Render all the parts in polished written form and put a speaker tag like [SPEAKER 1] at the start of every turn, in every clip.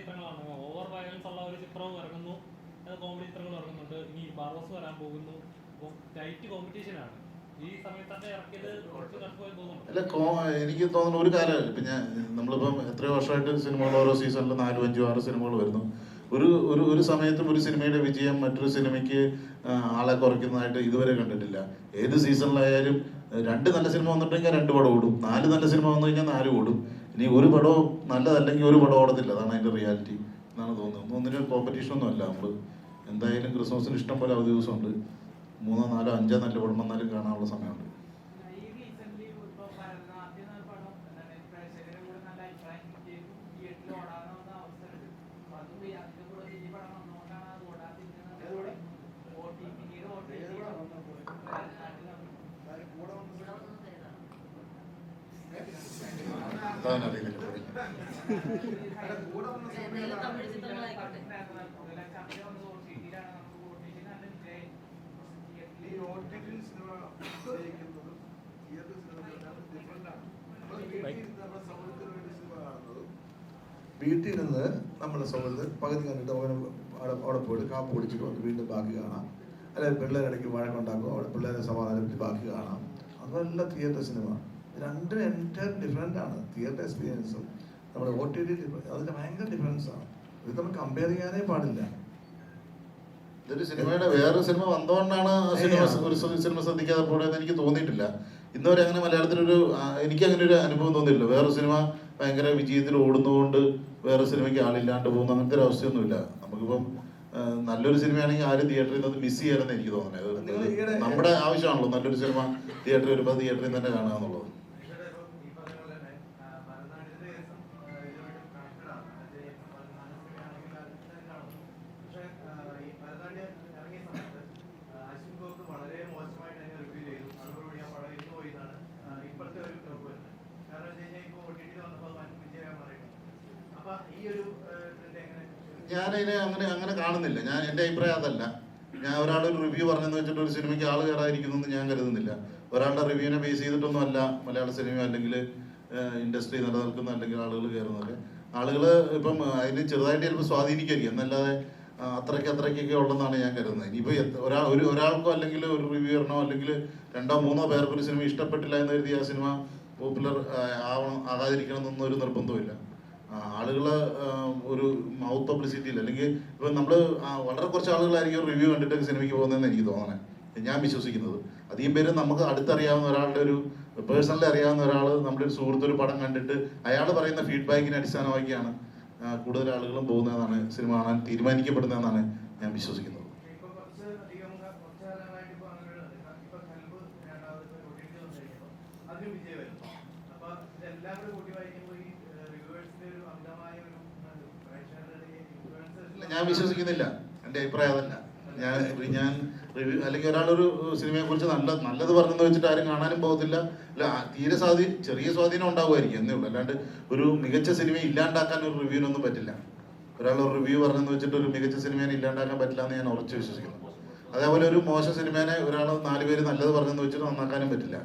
[SPEAKER 1] ചിത്രങ്ങളാണ്. Over violence ഉള്ള ഒരു ചിത്രവും ഇറങ്ങുന്നു, കോമഡി ചിത്രങ്ങൾ ഇറങ്ങുന്നുണ്ട്. ഇനി ബാർബോസ് വരാൻ പോകുന്നു. അപ്പോൾ ടൈറ്റ് കോമ്പറ്റീഷനാണ്. ഈ സമയത്തൊക്കെ ഇറക്കിയത് കുറച്ച് കഷ്ടമായി തോന്നുന്നു.
[SPEAKER 2] അല്ല, എനിക്ക് തോന്നുന്നു ഒരു കാലമല്ല. ഇപ്പം നമ്മളിപ്പം എത്രയോ വർഷമായിട്ട് സിനിമകൾ ഓരോ സീസണിൽ 4, 5, 6 സിനിമകൾ വരുന്നു. ഒരു സമയത്തും ഒരു സിനിമയുടെ വിജയം മറ്റൊരു സിനിമയ്ക്ക് ആളെ കുറയ്ക്കുന്നതായിട്ട് ഇതുവരെ കണ്ടിട്ടില്ല. ഏത് സീസണിലായാലും 2 നല്ല സിനിമ വന്നിട്ടുണ്ടെങ്കിൽ 2 പടം ഓടും, 4 നല്ല സിനിമ വന്നു കഴിഞ്ഞാൽ 4 ഓടും. ഇനി ഒരു പടവും നല്ലതല്ലെങ്കിൽ ഒരു പടം ഓടത്തില്ല. അതാണ് അതിൻ്റെ റിയാലിറ്റി എന്നാണ് തോന്നുന്നത്. ഒന്നിനും കോമ്പറ്റീഷനൊന്നും അല്ല. നമ്മൾ എന്തായാലും ക്രിസ്മസിന് ഇഷ്ടം പോലെ അവധി ദിവസമുണ്ട്. 3, 4, 5 നല്ല പടം വന്നാലും കാണാനുള്ള സമയമുണ്ട്.
[SPEAKER 3] വീട്ടിൽ നിന്ന് നമ്മുടെ സൗഹൃദം പകുതി കണ്ടിട്ട് അവിടെ പോയിട്ട് കാപ്പ് കുടിച്ചിട്ട് വന്ന് വീണ്ടും ബാക്കി കാണാം. അല്ലെങ്കിൽ പിള്ളേരിടയ്ക്ക് വഴക്കുണ്ടാക്കും, അവിടെ പിള്ളേരെ സമാധാനത്തിൽ ബാക്കി കാണാം. അതല്ല തിയേറ്റർ സിനിമ. രണ്ടും എൻറ്റയർ ഡിഫറെൻ്റ് ആണ്. തിയേറ്റർ എക്സ്പീരിയൻസും നമ്മുടെ OTT അതിൻ്റെ ഭയങ്കര ഡിഫറൻസ് ആണ്. ഇത് നമ്മൾ കമ്പയർ ചെയ്യാനേ പാടില്ല.
[SPEAKER 2] ഇതൊരു സിനിമയുടെ വേറെ സിനിമ വന്നുകൊണ്ടാണ് ഒരു സിനിമ ശ്രദ്ധിക്കാതെ പോയതെന്ന് എനിക്ക് തോന്നിയിട്ടില്ല. ഇന്നുവരെ അങ്ങനെ മലയാളത്തിലൊരു എനിക്ക് അങ്ങനെ ഒരു അനുഭവം തോന്നിയില്ല. വേറെ സിനിമ ഭയങ്കര വിജയത്തിൽ ഓടുന്നതുകൊണ്ട് വേറെ സിനിമയ്ക്ക് ആളില്ലാണ്ട് പോകുന്ന അങ്ങനത്തെ ഒരു അവസ്ഥയൊന്നുമില്ല. നമുക്കിപ്പം നല്ലൊരു സിനിമയാണെങ്കിൽ ആരും തിയേറ്ററിൽ നിന്ന് മിസ് ചെയ്യാനെന്ന് എനിക്ക് തോന്നുന്നത്. നമ്മുടെ ആവശ്യമാണല്ലോ നല്ലൊരു സിനിമ തിയേറ്ററിൽ വരുമ്പോൾ തിയേറ്ററിൽ തന്നെ കാണുക എന്നുള്ളത്. ഞാനതിനെ അങ്ങനെ കാണുന്നില്ല. എൻ്റെ അഭിപ്രായം അതല്ല. ഞാൻ ഒരാളൊരു റിവ്യൂ പറഞ്ഞെന്ന് വെച്ചിട്ട് ഒരു സിനിമയ്ക്ക് ആൾ കയറാതിരിക്കുന്നു ഞാൻ കരുതുന്നില്ല. ഒരാളുടെ റിവ്യൂവിനെ ബേസ് ചെയ്തിട്ടൊന്നും അല്ല മലയാള സിനിമ അല്ലെങ്കിൽ ഇൻഡസ്ട്രി നിലനിൽക്കുന്ന അല്ലെങ്കിൽ ആളുകൾ കയറുന്നത്. ആളുകൾ ഇപ്പം അതിന് ചെറുതായിട്ട് ചിലപ്പോൾ സ്വാധീനിക്കായിരിക്കും എന്നല്ലാതെ അത്രയ്ക്കൊക്കെ ഉള്ളതെന്നാണ് ഞാൻ കരുതുന്നത്. ഇനിയിപ്പോൾ ഒരാൾക്കോ അല്ലെങ്കിൽ ഒരു റിവ്യൂറിനോ അല്ലെങ്കിൽ 2, 3 പേർക്ക് ഒരു സിനിമ ഇഷ്ടപ്പെട്ടില്ല എന്ന് കരുതി ആ സിനിമ പോപ്പുലർ ആകാതിരിക്കണം എന്നൊന്നും ഒരു നിർബന്ധമില്ല. ആളുകൾ ഒരു മൗത്ത് പബ്ലിസിറ്റിയിൽ അല്ലെങ്കിൽ ഇപ്പം നമ്മൾ വളരെ കുറച്ച് ആളുകളായിരിക്കും റിവ്യൂ കണ്ടിട്ട് സിനിമയ്ക്ക് പോകുന്നതെന്ന് എനിക്ക് തോന്നണേ, ഞാൻ വിശ്വസിക്കുന്നത്. അധികം പേര് നമുക്ക് അടുത്തറിയാവുന്ന ഒരാളുടെ ഒരു പേഴ്സണലി അറിയാവുന്ന ഒരാൾ നമ്മുടെ ഒരു സുഹൃത്തൊരു പടം കണ്ടിട്ട് അയാൾ പറയുന്ന ഫീഡ്ബാക്കിനെ അടിസ്ഥാനമാക്കിയാണ് കൂടുതൽ ആളുകളും പോകുന്നതെന്നാണ് സിനിമ കാണാൻ തീരുമാനിക്കപ്പെടുന്നതെന്നാണ് ഞാൻ വിശ്വസിക്കുന്നത്. ഞാൻ വിശ്വസിക്കുന്നില്ല. എൻ്റെ അഭിപ്രായം അതല്ല. ഞാൻ റിവ്യൂ അല്ലെങ്കിൽ ഒരാളൊരു സിനിമയെ കുറിച്ച് നല്ലത് പറഞ്ഞെന്ന് വെച്ചിട്ട് ആരും കാണാനും പോകത്തില്ല. അല്ല, തീരെ ചെറിയ സ്വാധീനം ഉണ്ടാകുമായിരിക്കും എന്നേ ഉള്ളൂ. അല്ലാണ്ട് ഒരു മികച്ച സിനിമയെ ഇല്ലാണ്ടാക്കാൻ ഒരു റിവ്യൂവിനൊന്നും പറ്റില്ല. ഒരാളൊരു റിവ്യൂ പറഞ്ഞെന്ന് വെച്ചിട്ട് ഒരു മികച്ച സിനിമയെ ഇല്ലാണ്ടാക്കാൻ പറ്റില്ല എന്ന് ഞാൻ ഉറച്ചു വിശ്വസിക്കുന്നു. അതേപോലെ ഒരു മോശം സിനിമേനെ ഒരാൾ 4 പേര് നല്ലത് പറഞ്ഞെന്ന് വെച്ചിട്ട് നന്നാക്കാനും പറ്റില്ല.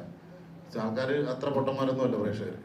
[SPEAKER 2] ആൾക്കാർ അത്ര പൊട്ടന്മാരൊന്നും അല്ല പ്രേക്ഷകർ.